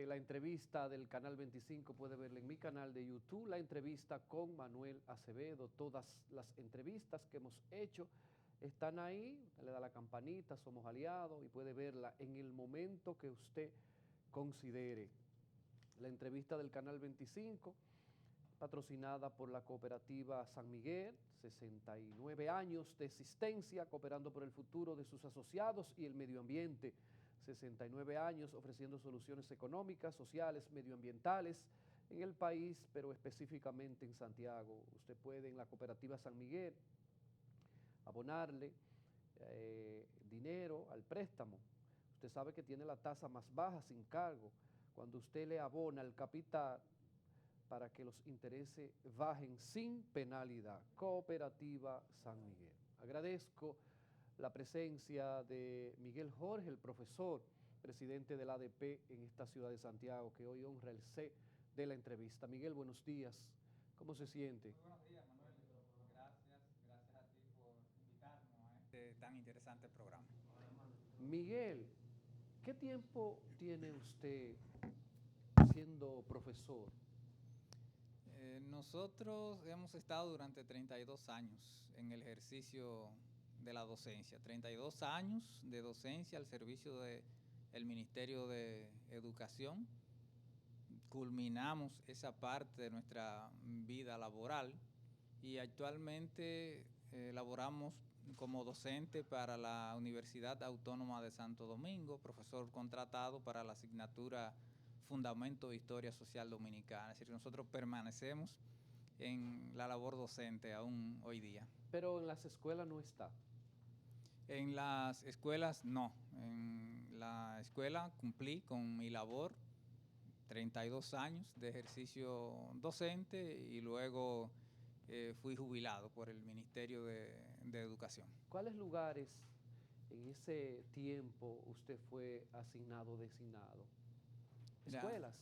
la entrevista del Canal 25, puede verla en mi canal de YouTube, la entrevista con Manuel Acevedo. Todas las entrevistas que hemos hecho están ahí, usted le da la campanita, somos aliados y puede verla en el momento que usted considere. La entrevista del Canal 25, patrocinada por la cooperativa San Miguel, 69 años de existencia, cooperando por el futuro de sus asociados y el medio ambiente. 69 años ofreciendo soluciones económicas, sociales, medioambientales en el país, pero específicamente en Santiago. Usted puede en la cooperativa San Miguel abonarle dinero al préstamo. Usted sabe que tiene la tasa más baja sin cargo. Cuando usted le abona el capital para que los intereses bajen sin penalidad. Cooperativa San Miguel. Agradezco la presencia de Miguel Jorge, el profesor, presidente del ADP en esta ciudad de Santiago, que hoy honra el C de la entrevista. Miguel, buenos días. ¿Cómo se siente? Muy buenos días, Manuel. Gracias a ti por invitarnos a este tan interesante programa. Miguel, ¿qué tiempo tiene usted siendo profesor? Nosotros hemos estado durante 32 años en el ejercicio de la docencia, 32 años de docencia al servicio del Ministerio de Educación. Culminamos esa parte de nuestra vida laboral y actualmente laboramos como docente para la Universidad Autónoma de Santo Domingo, profesor contratado para la asignatura Fundamento de Historia Social Dominicana. Es decir, nosotros permanecemos en la labor docente aún hoy día. Pero en las escuelas no está. En las escuelas no. En la escuela cumplí con mi labor, 32 años de ejercicio docente y luego fui jubilado por el Ministerio de Educación. ¿Cuáles lugares en ese tiempo usted fue asignado o designado? ¿Escuelas?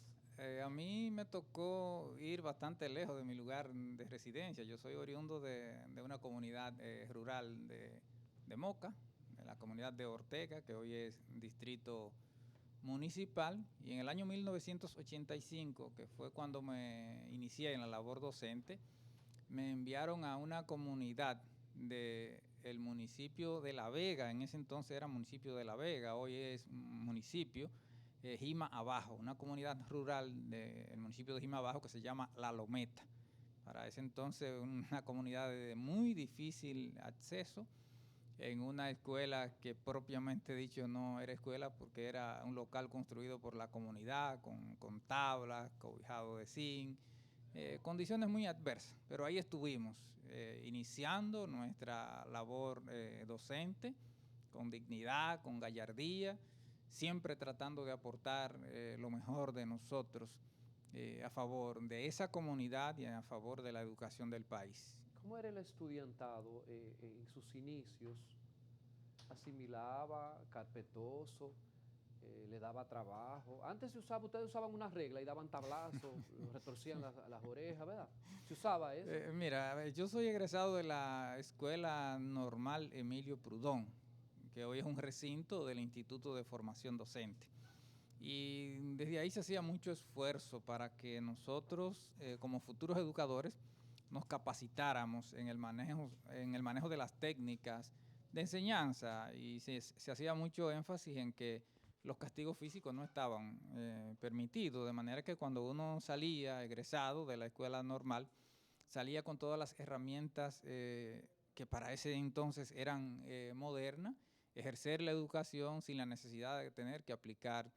A mí me tocó ir bastante lejos de mi lugar de residencia. Yo soy oriundo de una comunidad rural de Moca, de la comunidad de Ortega, que hoy es distrito municipal, y en el año 1985, que fue cuando me inicié en la labor docente, me enviaron a una comunidad del municipio de La Vega. En ese entonces era municipio de La Vega, hoy es municipio Jima Abajo, una comunidad rural del municipio de Jima Abajo que se llama La Lometa. Para ese entonces una comunidad de muy difícil acceso, en una escuela que propiamente dicho no era escuela porque era un local construido por la comunidad con tablas, cobijado de zinc, condiciones muy adversas, pero ahí estuvimos iniciando nuestra labor docente con dignidad, con gallardía, siempre tratando de aportar lo mejor de nosotros a favor de esa comunidad y a favor de la educación del país. ¿Cómo era el estudiantado en sus inicios? ¿Asimilaba, carpetoso, le daba trabajo? Antes se usaba, ustedes usaban una regla y daban tablazos, retorcían las orejas, ¿verdad? ¿Se usaba eso? Mira, yo soy egresado de la Escuela Normal Emilio Prudón, que hoy es un recinto del Instituto de Formación Docente. Y desde ahí se hacía mucho esfuerzo para que nosotros, como futuros educadores, nos capacitáramos en el manejo de las técnicas de enseñanza, y se hacía mucho énfasis en que los castigos físicos no estaban permitidos, de manera que cuando uno salía egresado de la escuela normal, salía con todas las herramientas que para ese entonces eran modernas, ejercer la educación sin la necesidad de tener que aplicar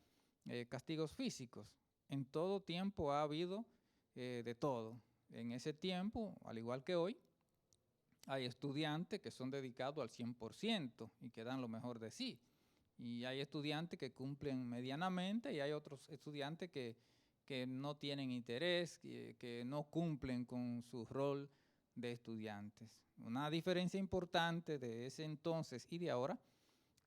castigos físicos. En todo tiempo ha habido de todo. En ese tiempo, al igual que hoy, hay estudiantes que son dedicados al 100% y que dan lo mejor de sí. Y hay estudiantes que cumplen medianamente y hay otros estudiantes que no tienen interés, que no cumplen con su rol de estudiantes. Una diferencia importante de ese entonces y de ahora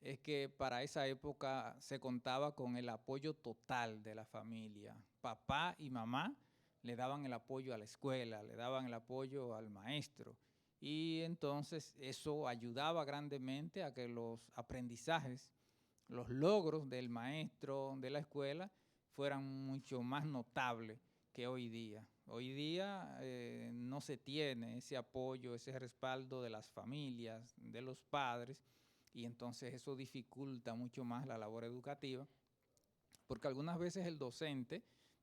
es que para esa época se contaba con el apoyo total de la familia. Papá y mamá le daban el apoyo a la escuela, le daban el apoyo al maestro. Y entonces eso ayudaba grandemente a que los aprendizajes, los logros del maestro de la escuela fueran mucho más notables que hoy día. Hoy día no se tiene ese apoyo, ese respaldo de las familias, de los padres, y entonces eso dificulta mucho más la labor educativa, porque algunas veces el docente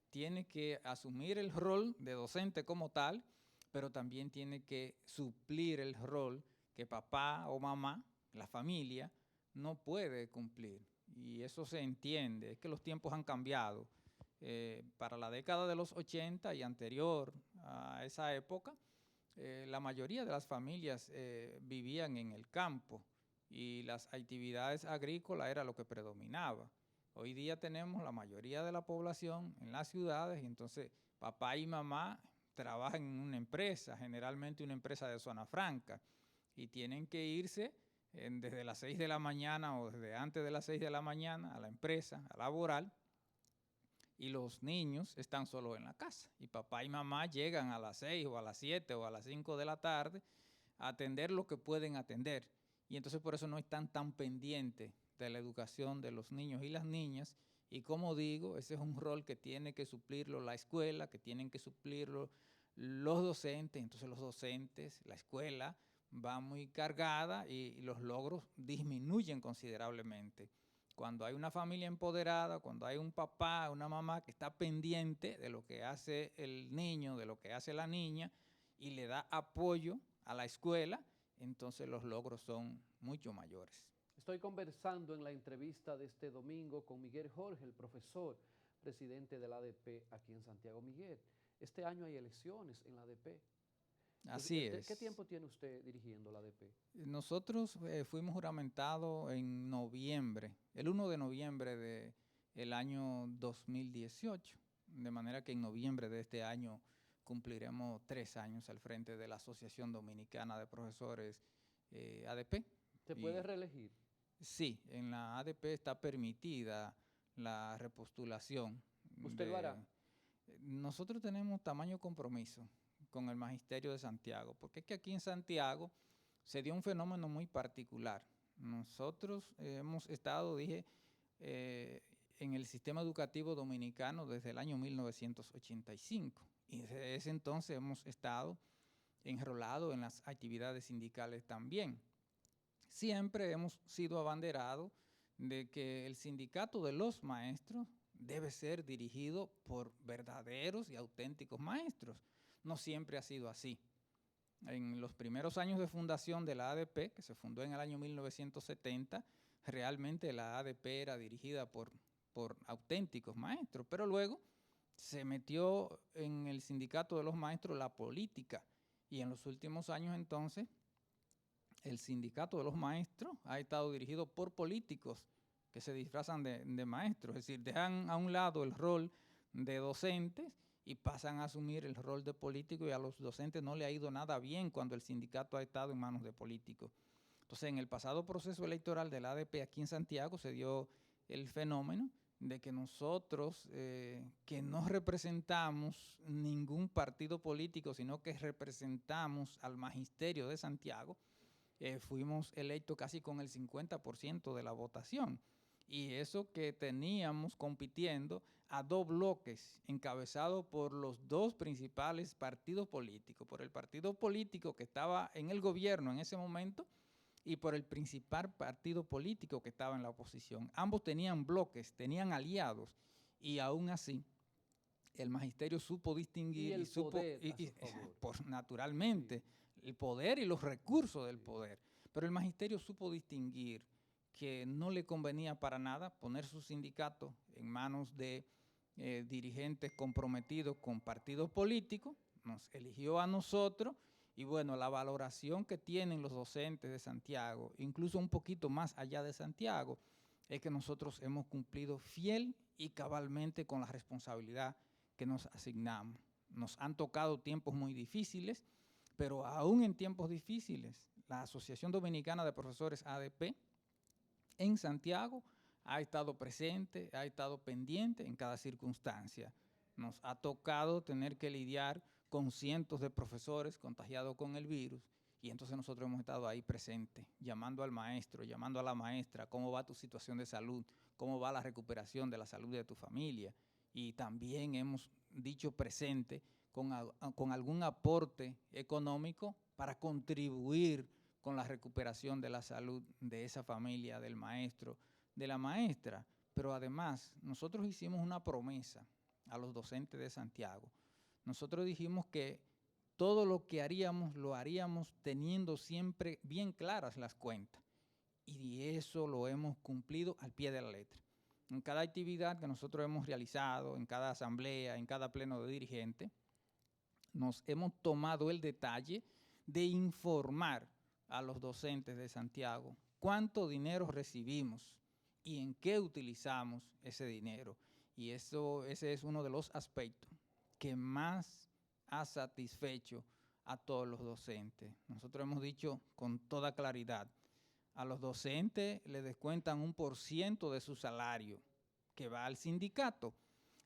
tiene que asumir el rol de docente como tal, pero también tiene que suplir el rol que papá o mamá, la familia, no puede cumplir. Y eso se entiende, es que los tiempos han cambiado. Para la década de los 80 y anterior a esa época, la mayoría de las familias vivían en el campo y las actividades agrícolas era lo que predominaba. Hoy día tenemos la mayoría de la población en las ciudades y entonces papá y mamá trabajan en una empresa, generalmente una empresa de zona franca, y tienen que irse desde las 6 de la mañana o desde antes de las 6 de la mañana a la empresa, a laborar, y los niños están solos en la casa. Y papá y mamá llegan a las 6 o a las 7 o a las 5 de la tarde a atender lo que pueden atender. Y entonces por eso no están tan pendientes de la educación de los niños y las niñas. Y como digo, ese es un rol que tiene que suplirlo la escuela, que tienen que suplirlo los docentes. Entonces los docentes, la escuela va muy cargada y los logros disminuyen considerablemente. Cuando hay una familia empoderada, cuando hay un papá, una mamá que está pendiente de lo que hace el niño, de lo que hace la niña, y le da apoyo a la escuela, entonces los logros son mucho mayores. Estoy conversando en la entrevista de este domingo con Miguel Jorge, el profesor, presidente de la ADP aquí en Santiago. Miguel, este año hay elecciones en la ADP. Así es. ¿Qué tiempo tiene usted dirigiendo la ADP? Nosotros fuimos juramentados en noviembre, el 1 de noviembre del año 2018, de manera que en noviembre de este año cumpliremos 3 años al frente de la Asociación Dominicana de Profesores ADP. ¿Se puede reelegir? Sí, en la ADP está permitida la repostulación. ¿Usted lo hará? Nosotros tenemos tamaño compromiso con el Magisterio de Santiago, porque es que aquí en Santiago se dio un fenómeno muy particular. Nosotros hemos estado, en el sistema educativo dominicano desde el año 1985 y desde ese entonces hemos estado enrolados en las actividades sindicales también. Siempre hemos sido abanderados de que el sindicato de los maestros debe ser dirigido por verdaderos y auténticos maestros. No siempre ha sido así. En los primeros años de fundación de la ADP, que se fundó en el año 1970, realmente la ADP era dirigida por auténticos maestros, pero luego se metió en el sindicato de los maestros la política y en los últimos años entonces el sindicato de los maestros ha estado dirigido por políticos que se disfrazan de maestros, es decir, dejan a un lado el rol de docentes y pasan a asumir el rol de político, y a los docentes no le ha ido nada bien cuando el sindicato ha estado en manos de políticos. Entonces, en el pasado proceso electoral de la ADP aquí en Santiago se dio el fenómeno de que nosotros, que no representamos ningún partido político, sino que representamos al Magisterio de Santiago, fuimos electos casi con el 50% de la votación. Y eso que teníamos compitiendo a 2 bloques encabezados por los 2 principales partidos políticos, por el partido político que estaba en el gobierno en ese momento y por el principal partido político que estaba en la oposición. Ambos tenían bloques, tenían aliados, y aún así el magisterio supo distinguir y supo, naturalmente, sí, el poder y los recursos del poder, pero el magisterio supo distinguir que no le convenía para nada poner su sindicato en manos de dirigentes comprometidos con partidos políticos, nos eligió a nosotros, y bueno, la valoración que tienen los docentes de Santiago, incluso un poquito más allá de Santiago, es que nosotros hemos cumplido fiel y cabalmente con la responsabilidad que nos asignamos. Nos han tocado tiempos muy difíciles, pero aún en tiempos difíciles, la Asociación Dominicana de Profesores ADP en Santiago ha estado presente, ha estado pendiente en cada circunstancia. Nos ha tocado tener que lidiar con cientos de profesores contagiados con el virus, y entonces nosotros hemos estado ahí presentes, llamando al maestro, llamando a la maestra, cómo va tu situación de salud, cómo va la recuperación de la salud de tu familia. y también hemos dicho presente con algún aporte económico para contribuir con la recuperación de la salud de esa familia, del maestro, de la maestra. Pero además, nosotros hicimos una promesa a los docentes de Santiago. Nosotros dijimos que todo lo que haríamos, lo haríamos teniendo siempre bien claras las cuentas. Y eso lo hemos cumplido al pie de la letra. En cada actividad que nosotros hemos realizado, en cada asamblea, en cada pleno de dirigente, nos hemos tomado el detalle de informar a los docentes de Santiago cuánto dinero recibimos y en qué utilizamos ese dinero. Y ese es uno de los aspectos que más ha satisfecho a todos los docentes. Nosotros hemos dicho con toda claridad, a los docentes les descuentan 1% de su salario que va al sindicato.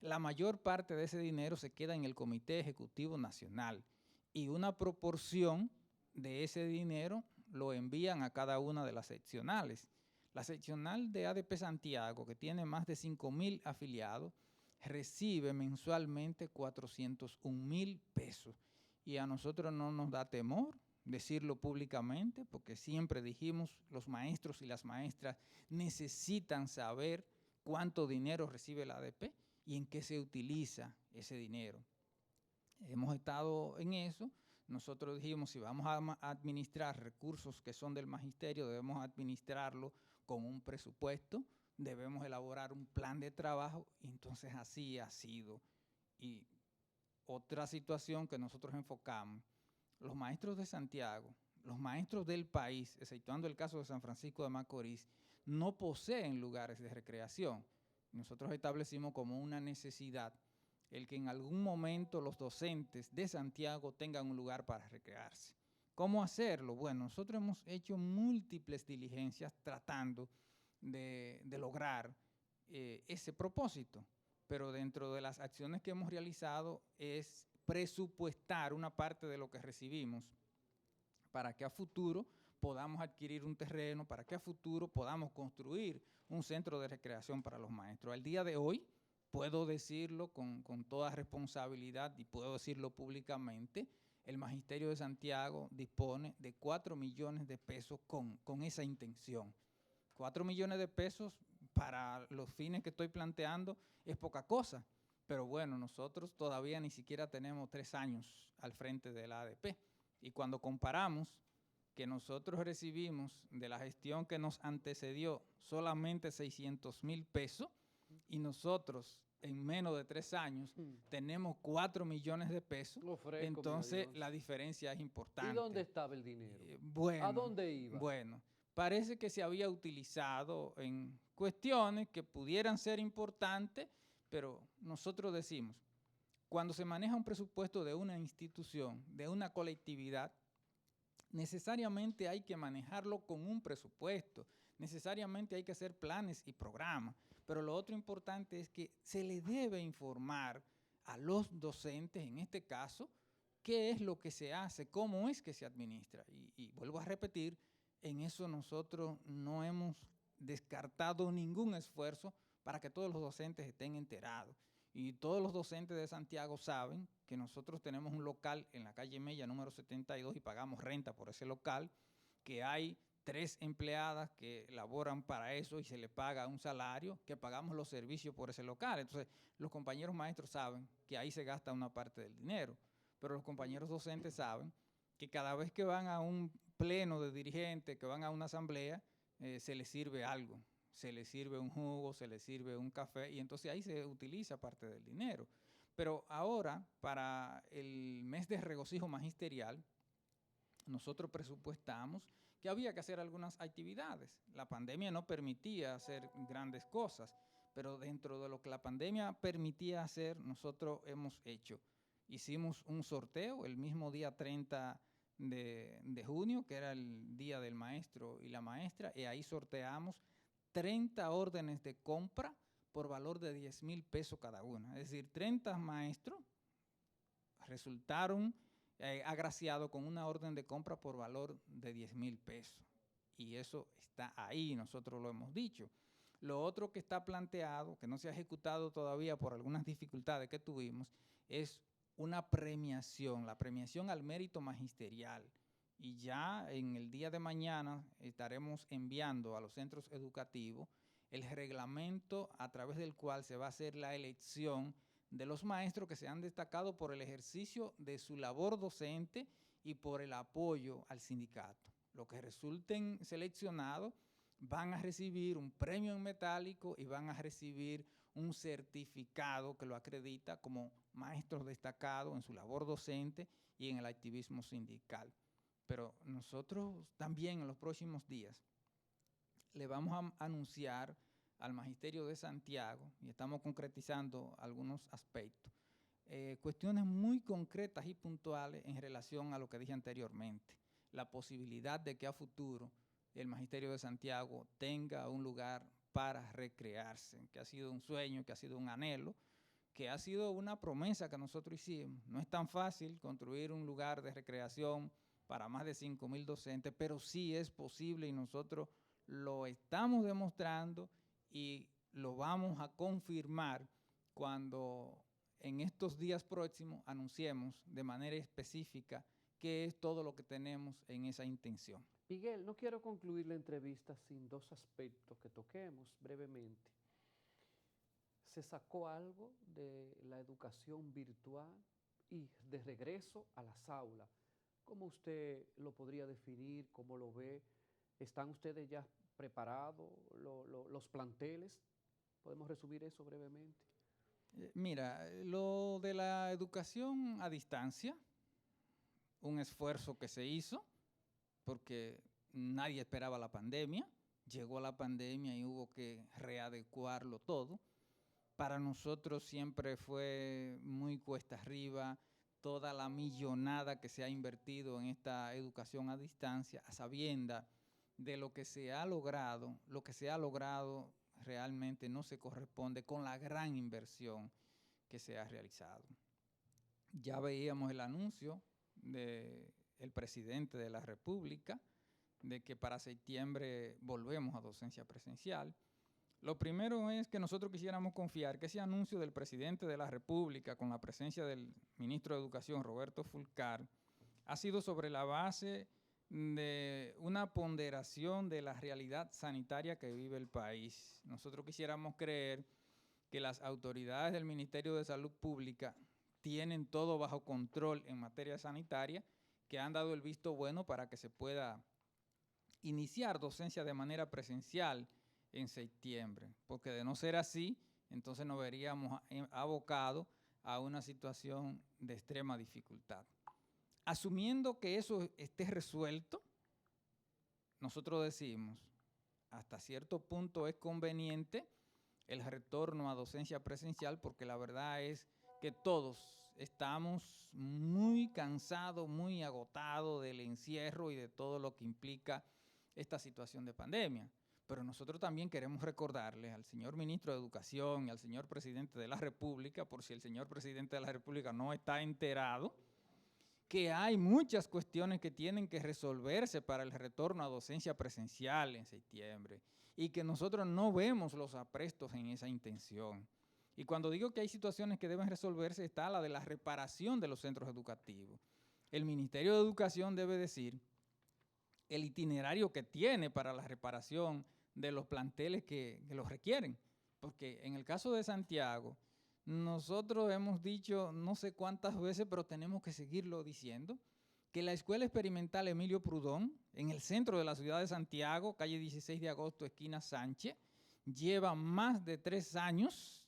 La mayor parte de ese dinero se queda en el Comité Ejecutivo Nacional y una proporción de ese dinero lo envían a cada una de las seccionales. La seccional de ADP Santiago, que tiene más de 5,000 afiliados, recibe mensualmente 401,000 pesos. Y a nosotros no nos da temor decirlo públicamente, porque siempre dijimos, los maestros y las maestras necesitan saber cuánto dinero recibe la ADP y en qué se utiliza ese dinero. Hemos estado en eso. Nosotros dijimos, si vamos a administrar recursos que son del magisterio, debemos administrarlo con un presupuesto, debemos elaborar un plan de trabajo, y entonces así ha sido. Y otra situación que nosotros enfocamos, los maestros de Santiago, los maestros del país, exceptuando el caso de San Francisco de Macorís, no poseen lugares de recreación. Nosotros establecimos como una necesidad el que en algún momento los docentes de Santiago tengan un lugar para recrearse. ¿Cómo hacerlo? Bueno, nosotros hemos hecho múltiples diligencias tratando de lograr ese propósito, pero dentro de las acciones que hemos realizado es presupuestar una parte de lo que recibimos para que a futuro podamos adquirir un terreno, para que a futuro podamos construir un centro de recreación para los maestros. Al día de hoy, puedo decirlo con toda responsabilidad y puedo decirlo públicamente, el Magisterio de Santiago dispone de 4 millones de pesos con esa intención. 4 millones de pesos para los fines que estoy planteando es poca cosa, pero bueno, nosotros todavía ni siquiera tenemos 3 años al frente de la ADP. Y cuando comparamos que nosotros recibimos de la gestión que nos antecedió solamente 600,000 pesos y nosotros en menos de 3 años tenemos 4 millones de pesos, entonces la diferencia es importante. ¿Y dónde estaba el dinero? Bueno, ¿a dónde iba? Bueno, parece que se había utilizado en cuestiones que pudieran ser importantes, pero nosotros decimos, cuando se maneja un presupuesto de una institución, de una colectividad, necesariamente hay que manejarlo con un presupuesto, necesariamente hay que hacer planes y programas, pero lo otro importante es que se le debe informar a los docentes, en este caso, qué es lo que se hace, cómo es que se administra. Y vuelvo a repetir, en eso nosotros no hemos descartado ningún esfuerzo para que todos los docentes estén enterados. Y todos los docentes de Santiago saben que nosotros tenemos un local en la calle Mella número 72 y pagamos renta por ese local, que hay 3 empleadas que laboran para eso y se les paga un salario, que pagamos los servicios por ese local. Entonces, los compañeros maestros saben que ahí se gasta una parte del dinero, pero los compañeros docentes saben que cada vez que van a un pleno de dirigentes, que van a una asamblea, se les sirve algo. Se les sirve un jugo, se les sirve un café y entonces ahí se utiliza parte del dinero. Pero ahora, para el mes de regocijo magisterial, nosotros presupuestamos que había que hacer algunas actividades. La pandemia no permitía hacer grandes cosas, pero dentro de lo que la pandemia permitía hacer, nosotros hemos hecho. Hicimos un sorteo el mismo día 30 de junio, que era el día del maestro y la maestra, y ahí sorteamos 30 órdenes de compra por valor de 10,000 pesos cada una. Es decir, 30 maestros resultaron agraciados con una orden de compra por valor de 10,000 pesos. Y eso está ahí, nosotros lo hemos dicho. Lo otro que está planteado, que no se ha ejecutado todavía por algunas dificultades que tuvimos, es una premiación, la premiación al mérito magisterial. Y ya en el día de mañana estaremos enviando a los centros educativos el reglamento a través del cual se va a hacer la elección de los maestros que se han destacado por el ejercicio de su labor docente y por el apoyo al sindicato. Los que resulten seleccionados van a recibir un premio en metálico y van a recibir un certificado que lo acredita como maestros destacados en su labor docente y en el activismo sindical. Pero nosotros también en los próximos días le vamos a anunciar al Magisterio de Santiago, y estamos concretizando algunos aspectos, cuestiones muy concretas y puntuales en relación a lo que dije anteriormente, la posibilidad de que a futuro el Magisterio de Santiago tenga un lugar para recrearse, que ha sido un sueño, que ha sido un anhelo, que ha sido una promesa que nosotros hicimos. No es tan fácil construir un lugar de recreación para más de 5,000 docentes, pero sí es posible y nosotros lo estamos demostrando y lo vamos a confirmar cuando en estos días próximos anunciemos de manera específica qué es todo lo que tenemos en esa intención. Miguel, no quiero concluir la entrevista sin dos aspectos que toquemos brevemente. ¿Se sacó algo de la educación virtual y de regreso a las aulas? ¿Cómo usted lo podría definir? ¿Cómo lo ve? ¿Están ustedes ya preparados, los planteles? ¿Podemos resumir eso brevemente? Mira, lo de la educación a distancia, un esfuerzo que se hizo, porque nadie esperaba la pandemia, llegó la pandemia y hubo que readecuarlo todo. Para nosotros siempre fue muy cuesta arriba toda la millonada que se ha invertido en esta educación a distancia, a sabiendas de lo que se ha logrado realmente no se corresponde con la gran inversión que se ha realizado. Ya veíamos el anuncio del presidente de la República de que para septiembre volvemos a docencia presencial. Lo primero es que nosotros quisiéramos confiar que ese anuncio del presidente de la República con la presencia del ministro de Educación, Roberto Fulcar, ha sido sobre la base de una ponderación de la realidad sanitaria que vive el país. Nosotros quisiéramos creer que las autoridades del Ministerio de Salud Pública tienen todo bajo control en materia sanitaria, que han dado el visto bueno para que se pueda iniciar docencia de manera presencial en septiembre, porque de no ser así, entonces nos veríamos abocados a una situación de extrema dificultad. Asumiendo que eso esté resuelto, nosotros decimos, hasta cierto punto es conveniente el retorno a docencia presencial, porque la verdad es que todos estamos muy cansados, muy agotados del encierro y de todo lo que implica esta situación de pandemia. Pero nosotros también queremos recordarles al señor ministro de Educación y al señor presidente de la República, por si el señor presidente de la República no está enterado, que hay muchas cuestiones que tienen que resolverse para el retorno a docencia presencial en septiembre y que nosotros no vemos los aprestos en esa intención. Y cuando digo que hay situaciones que deben resolverse, está la de la reparación de los centros educativos. El Ministerio de Educación debe decir el itinerario que tiene para la reparación de los planteles que los requieren. Porque en el caso de Santiago, nosotros hemos dicho no sé cuántas veces, pero tenemos que seguirlo diciendo, que la Escuela Experimental Emilio Prudón, en el centro de la ciudad de Santiago, calle 16 de agosto, esquina Sánchez, lleva más de 3 años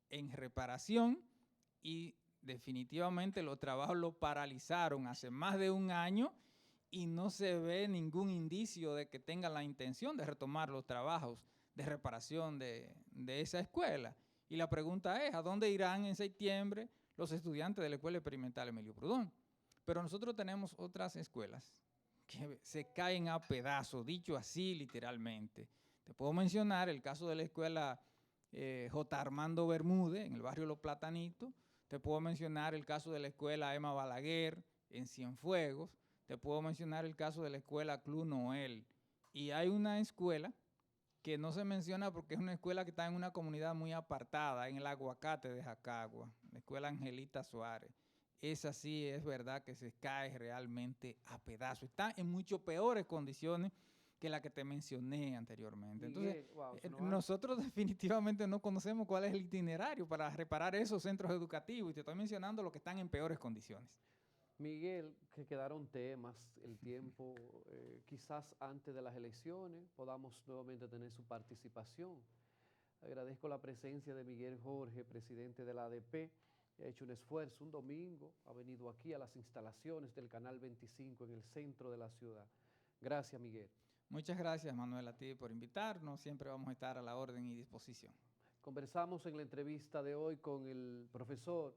en reparación y definitivamente los trabajos lo paralizaron hace más de 1 año y no se ve ningún indicio de que tengan la intención de retomar los trabajos de reparación de esa escuela. Y la pregunta es, ¿a dónde irán en septiembre los estudiantes de la Escuela Experimental Emilio Prudón? Pero nosotros tenemos otras escuelas que se caen a pedazos, dicho así literalmente. Te puedo mencionar el caso de la escuela J. Armando Bermúdez, en el barrio Los Platanitos. Te puedo mencionar el caso de la escuela Emma Balaguer, en Cienfuegos. Te puedo mencionar el caso de la escuela Club Noel. Y hay una escuela que no se menciona porque es una escuela que está en una comunidad muy apartada, en el Aguacate de Jacagua, la escuela Angelita Suárez. Esa sí es verdad que se cae realmente a pedazos. Está en mucho peores condiciones que la que te mencioné anteriormente. Entonces, nosotros definitivamente no conocemos cuál es el itinerario para reparar esos centros educativos, y te estoy mencionando los que están en peores condiciones. Miguel, que quedaron temas, el tiempo, quizás antes de las elecciones podamos nuevamente tener su participación. Agradezco la presencia de Miguel Jorge, presidente de la ADP, que ha hecho un esfuerzo un domingo, ha venido aquí a las instalaciones del Canal 25 en el centro de la ciudad. Gracias, Miguel. Muchas gracias, Manuel, a ti por invitarnos. Siempre vamos a estar a la orden y disposición. Conversamos en la entrevista de hoy con el profesor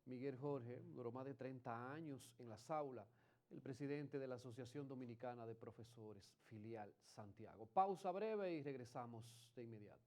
Miguel Jorge, duró más de 30 años en las aulas, el presidente de la Asociación Dominicana de Profesores, filial Santiago. Pausa breve y regresamos de inmediato.